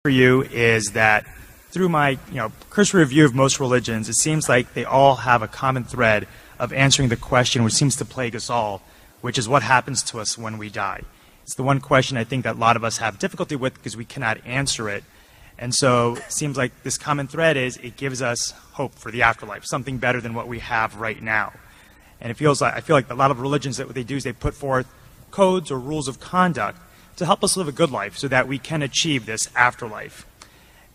For you is that through my cursory review of most religions, it seems like they all have a common thread of answering the question which seems to plague us all, which is what happens to us when we die. It's the one question I think that a lot of us have difficulty with because we cannot answer it. And so it seems like this common thread is it gives us hope for the afterlife, something better than what we have right now. And I feel like a lot of religions, that what they do is they put forth codes or rules of conduct to help us live a good life so that we can achieve this afterlife.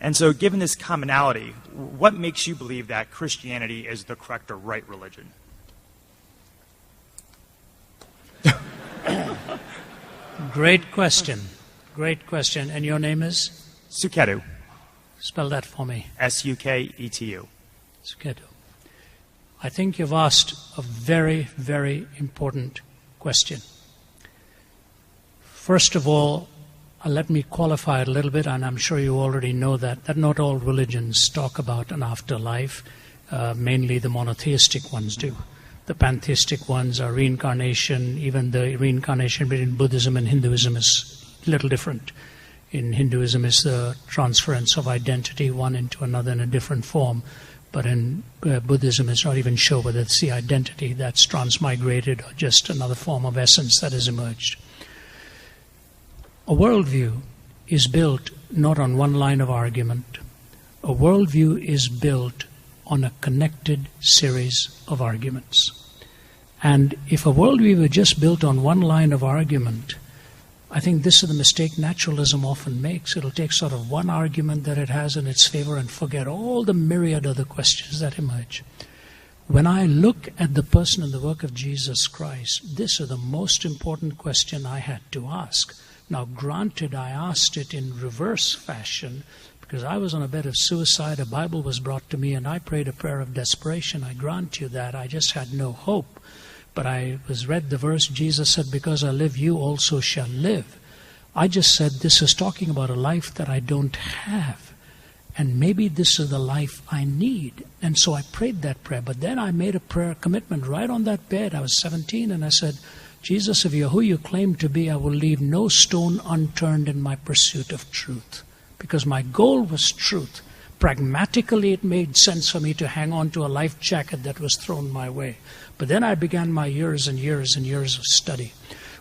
And so given this commonality, what makes you believe that Christianity is the correct or right religion? Great question. Great question. And your name is? Suketu. Spell that for me. Suketu. Suketu. I think you've asked a very, very important question. First of all, let me qualify it a little bit, and I'm sure you already know that not all religions talk about an afterlife. Mainly the monotheistic ones do. The pantheistic ones are reincarnation. Even the reincarnation between Buddhism and Hinduism is a little different. In Hinduism, it's the transference of identity one into another in a different form. But in Buddhism, it's not even sure whether it's the identity that's transmigrated or just another form of essence that has emerged. A worldview is built not on one line of argument. A worldview is built on a connected series of arguments. And if a worldview were just built on one line of argument, I think this is the mistake naturalism often makes. It'll take sort of one argument that it has in its favor and forget all the myriad other questions that emerge. When I look at the person and the work of Jesus Christ, this is the most important question I had to ask. Now, granted, I asked it in reverse fashion because I was on a bed of suicide. A Bible was brought to me and I prayed a prayer of desperation. I grant you that. I just had no hope. But I read the verse, Jesus said, because I live, you also shall live. I just said, this is talking about a life that I don't have. And maybe this is the life I need. And so I prayed that prayer. But then I made a prayer commitment right on that bed. I was 17 and I said, Jesus, if you're who you claim to be, I will leave no stone unturned in my pursuit of truth. Because my goal was truth. Pragmatically, it made sense for me to hang on to a life jacket that was thrown my way. But then I began my years and years and years of study.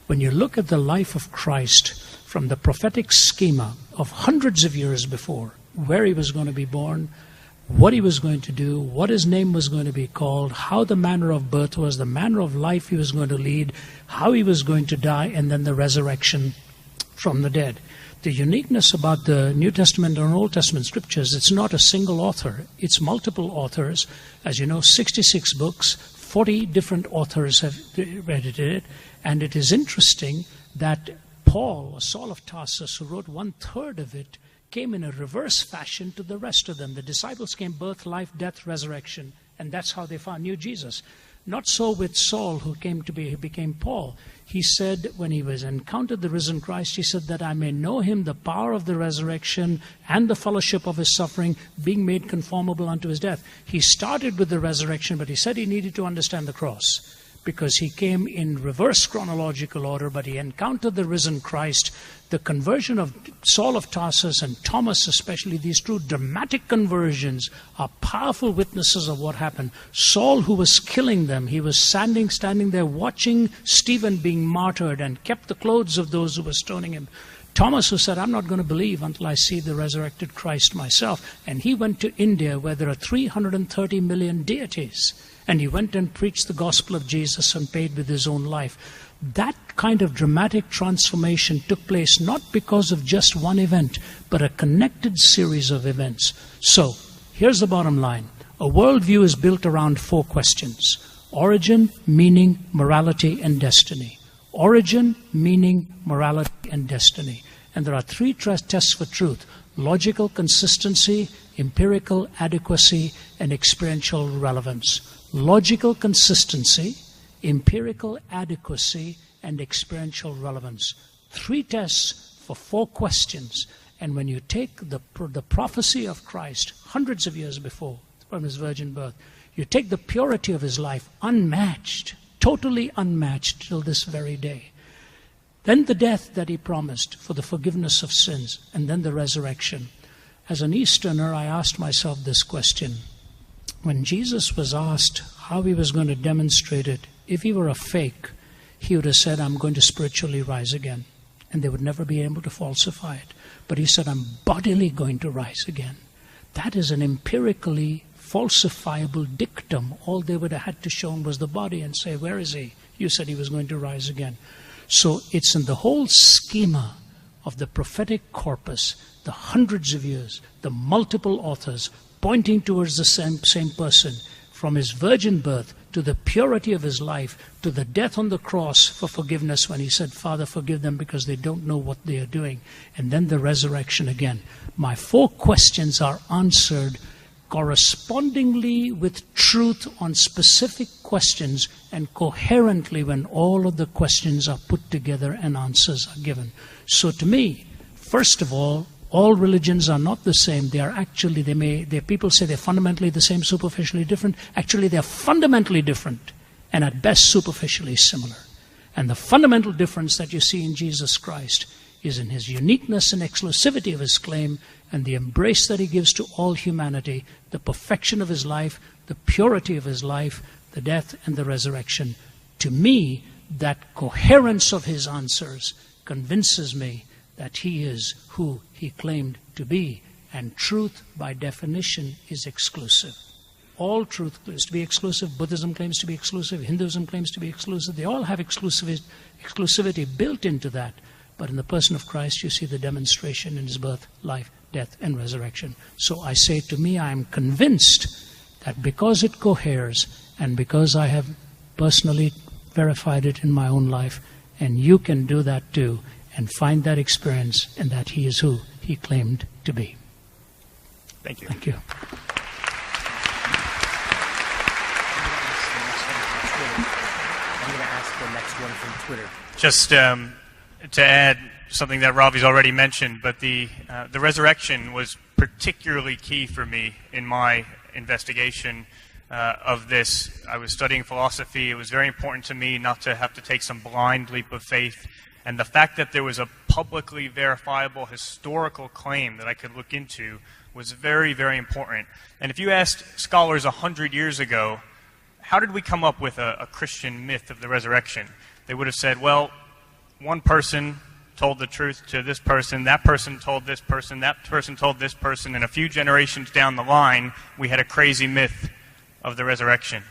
When you look at the life of Christ from the prophetic schema of hundreds of years before, where he was going to be born, what he was going to do, what his name was going to be called, how the manner of birth was, the manner of life he was going to lead, how he was going to die, and then the resurrection from the dead. The uniqueness about the New Testament and Old Testament scriptures, it's not a single author. It's multiple authors. As you know, 66 books, 40 different authors have edited it. And it is interesting that Paul, or Saul of Tarsus, who wrote 1/3 of it, came in a reverse fashion to the rest of them. The disciples came birth, life, death, resurrection. And that's how they knew Jesus. Not so with Saul, who became Paul. He said, when he was encountered the risen Christ, he said that I may know him, the power of the resurrection and the fellowship of his suffering, being made conformable unto his death. He started with the resurrection, but he said he needed to understand the cross, because he came in reverse chronological order, but he encountered the risen Christ. The conversion of Saul of Tarsus and Thomas, especially, these two dramatic conversions are powerful witnesses of what happened. Saul, who was killing them, he was standing there watching Stephen being martyred and kept the clothes of those who were stoning him. Thomas, who said, I'm not going to believe until I see the resurrected Christ myself. And he went to India, where there are 330 million deities. And he went and preached the gospel of Jesus and paid with his own life. That kind of dramatic transformation took place not because of just one event, but a connected series of events. So, here's the bottom line. A worldview is built around 4 questions. Origin, meaning, morality, and destiny. Origin, meaning, morality, and destiny. And there are 3 tests for truth: logical consistency, empirical adequacy, and experiential relevance. Logical consistency, empirical adequacy, and experiential relevance. 3 tests for 4 questions. And when you take the prophecy of Christ hundreds of years before, from his virgin birth, you take the purity of his life, unmatched, totally unmatched till this very day. Then the death that he promised for the forgiveness of sins, and then the resurrection. As an Easterner, I asked myself this question. When Jesus was asked how he was going to demonstrate it, if he were a fake, he would have said, I'm going to spiritually rise again. And they would never be able to falsify it. But he said, I'm bodily going to rise again. That is an empirically falsifiable dictum. All they would have had to show was the body and say, where is he? You said he was going to rise again. So it's in the whole schema of the prophetic corpus, the hundreds of years, the multiple authors pointing towards the same person, from his virgin birth to the purity of his life, to the death on the cross for forgiveness when he said, Father, forgive them because they don't know what they are doing. And then the resurrection again. My 4 questions are answered correspondingly with truth on specific questions and coherently when all of the questions are put together and answers are given. So to me, first of all religions are not the same. They are actually, people say they're fundamentally the same, superficially different. Actually, they're fundamentally different and at best superficially similar. And the fundamental difference that you see in Jesus Christ is in his uniqueness and exclusivity of his claim and the embrace that he gives to all humanity, the perfection of his life, the purity of his life, the death and the resurrection. To me, that coherence of his answers convinces me that he is who he claimed to be. And truth, by definition, is exclusive. All truth claims to be exclusive. Buddhism claims to be exclusive. Hinduism claims to be exclusive. They all have exclusivity built into that. But in the person of Christ, you see the demonstration in his birth, life, death, and resurrection. So I say, to me, I am convinced that because it coheres and because I have personally verified it in my own life, and you can do that too, and find that experience, and that he is who he claimed to be. Thank you. Thank you. I'm going to ask the next one from Twitter. Just to add something that Ravi's already mentioned, but the resurrection was particularly key for me in my investigation of this. I was studying philosophy. It was very important to me not to have to take some blind leap of faith. And the fact that there was a publicly verifiable historical claim that I could look into was very, very important. And if you asked scholars 100 years ago, how did we come up with a Christian myth of the resurrection? They would have said, well, one person told the truth to this person, that person told this person, that person told this person, and a few generations down the line, we had a crazy myth of the resurrection.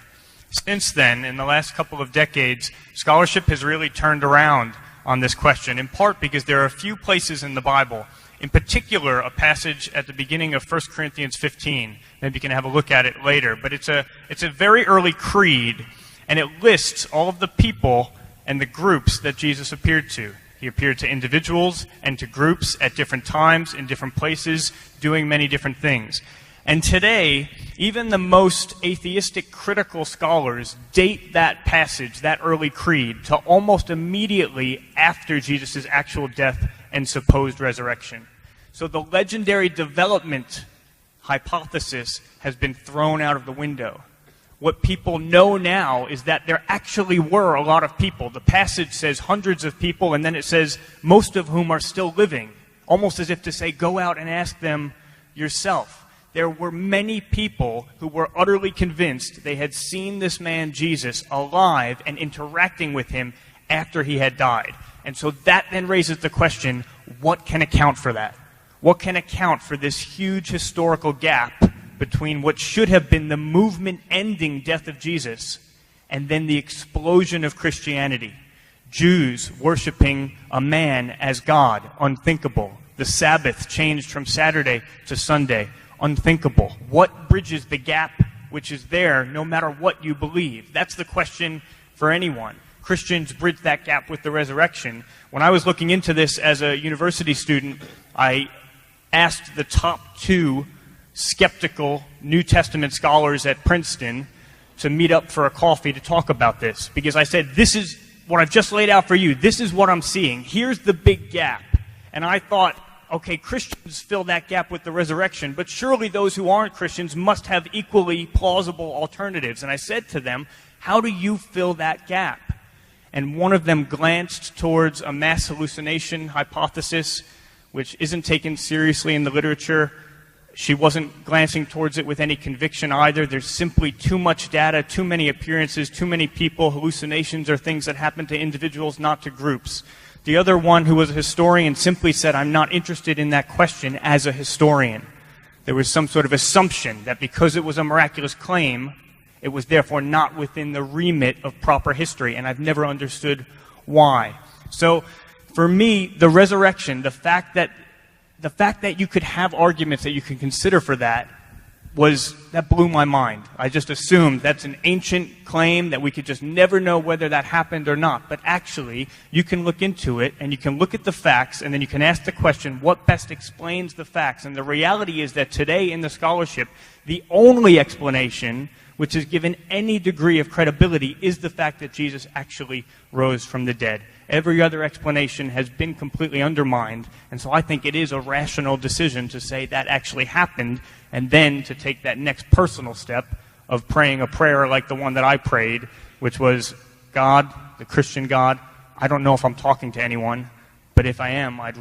Since then, in the last couple of decades, scholarship has really turned around on this question, in part because there are a few places in the Bible, in particular a passage at the beginning of 1 Corinthians 15. Maybe you can have a look at it later, but it's a very early creed, and it lists all of the people and the groups that Jesus appeared to. He appeared to individuals and to groups at different times, in different places, doing many different things. And today, even the most atheistic critical scholars date that passage, that early creed, to almost immediately after Jesus' actual death and supposed resurrection. So the legendary development hypothesis has been thrown out of the window. What people know now is that there actually were a lot of people. The passage says hundreds of people, and then it says most of whom are still living, almost as if to say, go out and ask them yourself. There were many people who were utterly convinced they had seen this man Jesus alive and interacting with him after he had died. And so that then raises the question, what can account for that? What can account for this huge historical gap between what should have been the movement-ending death of Jesus and then the explosion of Christianity? Jews worshiping a man as God, unthinkable. The Sabbath changed from Saturday to Sunday, unthinkable. What bridges the gap which is there no matter what you believe? That's the question for anyone. Christians bridge that gap with the resurrection. When I was looking into this as a university student, I asked the top 2 skeptical New Testament scholars at Princeton to meet up for a coffee to talk about this, because I said, this is what I've just laid out for you. This is what I'm seeing. Here's the big gap. And I thought, okay, Christians fill that gap with the resurrection, but surely those who aren't Christians must have equally plausible alternatives. And I said to them, how do you fill that gap? And one of them glanced towards a mass hallucination hypothesis, which isn't taken seriously in the literature. She wasn't glancing towards it with any conviction either. There's simply too much data, too many appearances, too many people. Hallucinations are things that happen to individuals, not to groups. The other one, who was a historian, simply said, I'm not interested in that question as a historian. There was some sort of assumption that because it was a miraculous claim, it was therefore not within the remit of proper history, and I've never understood why. So, for me, the resurrection, the fact that you could have arguments that you can consider for that blew my mind. I just assumed that's an ancient claim that we could just never know whether that happened or not. But actually, you can look into it, and you can look at the facts, and then you can ask the question, what best explains the facts? And the reality is that today in the scholarship, the only explanation which is given any degree of credibility is the fact that Jesus actually rose from the dead. Every other explanation has been completely undermined, and so I think it is a rational decision to say that actually happened, and then to take that next personal step of praying a prayer like the one that I prayed, which was, God, the Christian God, I don't know if I'm talking to anyone, but if I am, I'd